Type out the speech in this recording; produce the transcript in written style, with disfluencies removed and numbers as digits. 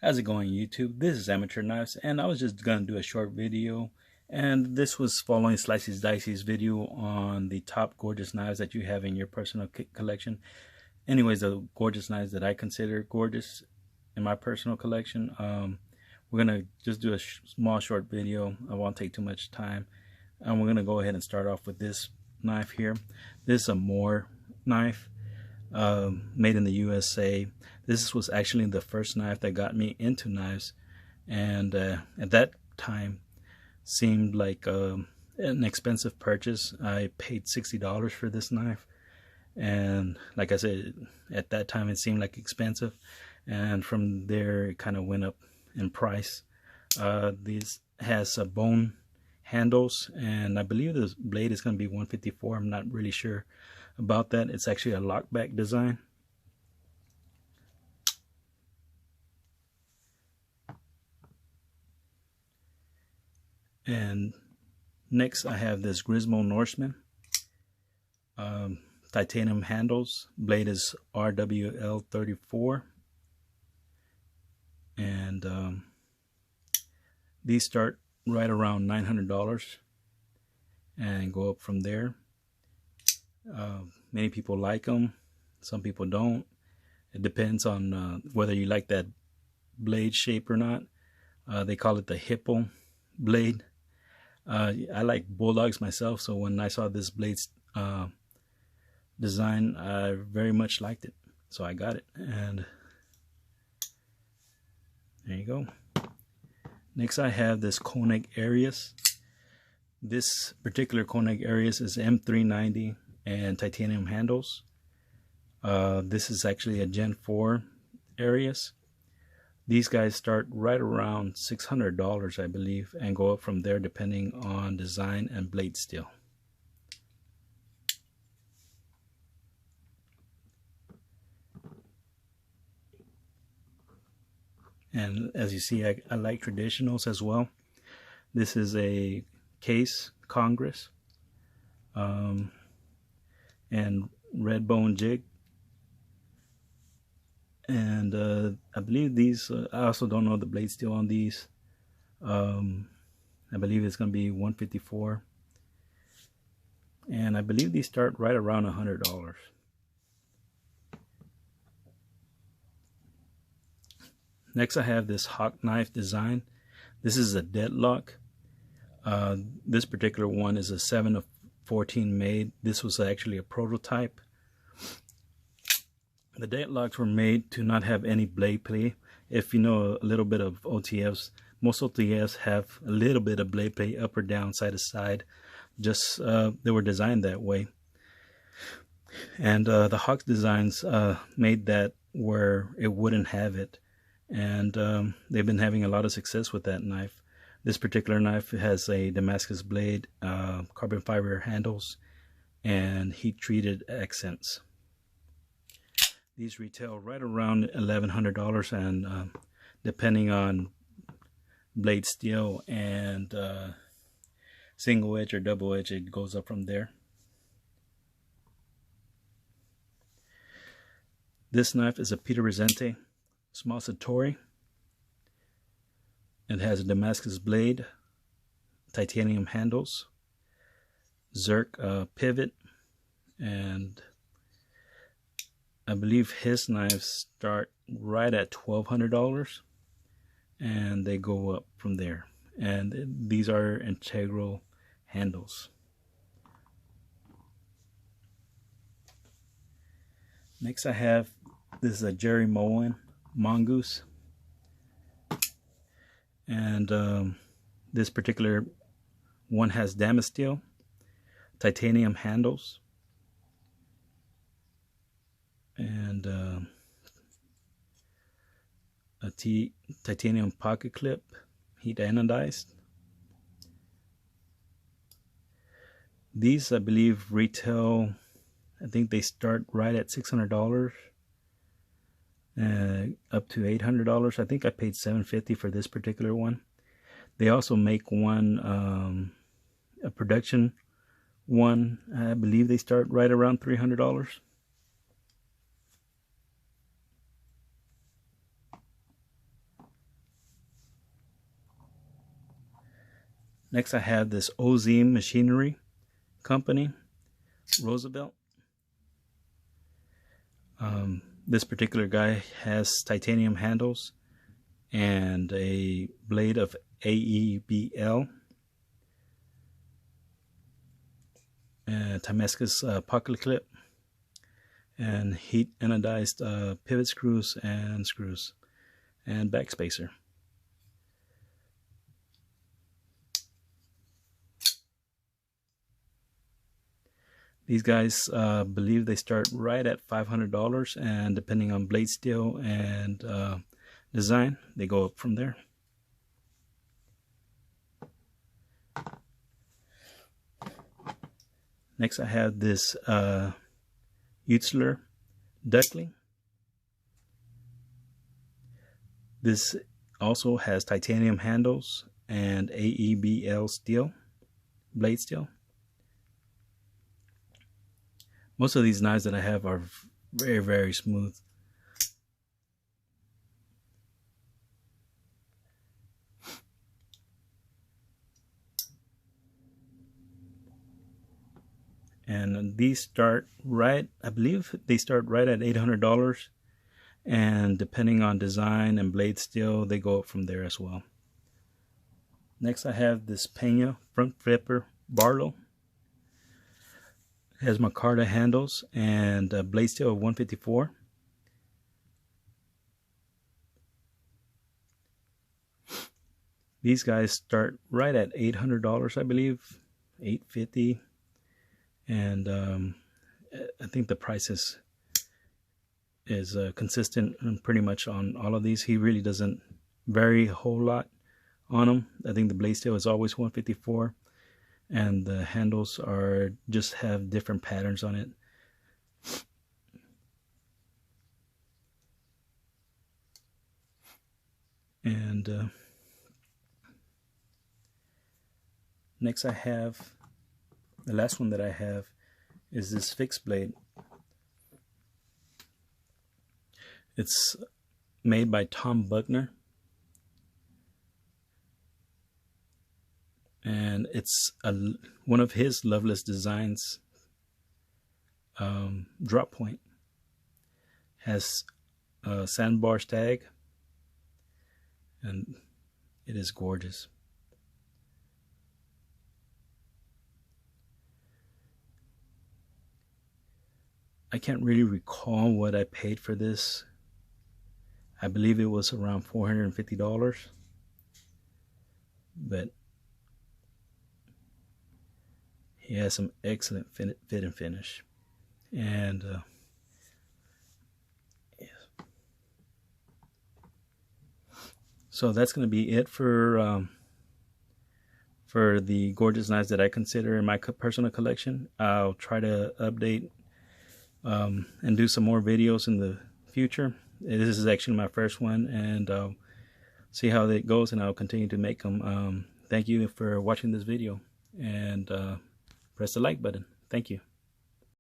How's it going, YouTube? This is Amateur Knives, and I was just gonna do a short video, and this was following Slice Dicey's video on the top gorgeous knives that you have in your personal collection. Anyways, the gorgeous knives that I consider gorgeous in my personal collection. We're gonna just do a small short video. I won't take too much time, and we're gonna go ahead and start off with this knife here. This is a Moore knife, made in the USA. This was actually the first knife that got me into knives, and at that time seemed like an expensive purchase. I paid $60 for this knife, and like I said, at that time it seemed like expensive, and from there it kind of went up in price. This has bone handles, and I believe this blade is going to be 154. I'm not really sure about that. It's actually a lockback design. And next I have this Grismo Norseman, titanium handles. Blade is RWL34, and these start right around $900 and go up from there. Many people like them, some people don't. It depends on whether you like that blade shape or not. They call it the Hippo blade. I like bulldogs myself, so when I saw this blade's design, I very much liked it, so I got it. And there you go. Next I have this Koenig Arius. This particular Koenig Arius is M390 and titanium handles. This is actually a Gen 4 Arius. These guys start right around $600, I believe, and go up from there depending on design and blade steel. And as you see, I like traditionals as well. This is a Case Congress and red bone jig. And I believe these, I also don't know the blade steel on these. I believe it's going to be 154. And I believe these start right around $100. Next I have this Hawk knife design. This is a deadlock. This particular one is a 7 of 14 made. This was actually a prototype. The deadlocks were made to not have any blade play. If you know a little bit of OTFs, most OTFs have a little bit of blade play up or down, side to side. Just they were designed that way. And the Hawks designs made that where it wouldn't have it. And they've been having a lot of success with that knife. This particular knife has a Damascus blade, carbon fiber handles, and heat treated accents. These retail right around $1,100, and depending on blade steel and single edge or double edge, it goes up from there. This knife is a Peter Resente Small Satori. It has a Damascus blade, titanium handles, Zerk pivot, and I believe his knives start right at $1,200 and they go up from there. And these are integral handles. Next I have, this is a Jerry Moen Mongoose. And this particular one has Damascus steel, titanium handles, and a titanium pocket clip, heat anodized. These, I believe, retail, I think they start right at $600 up to $800. I think I paid $750 for this particular one. They also make one, a production one. I believe they start right around $300. Next I have this OZ Machinery Company Roosevelt. This particular guy has titanium handles and a blade of AEBL, and Temescus pocket clip, and heat anodized pivot screws and back spacer. These guys believe they start right at $500, and depending on blade steel and design, they go up from there. Next I have this Utzler duckling. This also has titanium handles and AEBL steel, blade steel. Most of these knives that I have are very, very smooth. And these start right, I believe they start right at $800. And depending on design and blade steel, they go up from there as well. Next I have this Pena front flipper Barlow. It has micarta handles and a blade steel of 154. These guys start right at $800, I believe, $850, and I think the price is consistent pretty much on all of these. He really doesn't vary a whole lot on them. I think the blade steel is always 154. And the handles are just have different patterns on it. And next I have, the last one that I have is this fixed blade. It's made by Tom Buckner. And it's one of his Loveless Designs drop point. Has a sandbar stag, and it is gorgeous. I can't really recall what I paid for this. I believe it was around $450, but he has some excellent fit and finish. And yeah. So that's going to be it for the gorgeous knives that I consider in my personal collection. I'll try to update and do some more videos in the future. This is actually my first one, and I'll see how it goes, and I'll continue to make them. Thank you for watching this video, and press the like button. Thank you.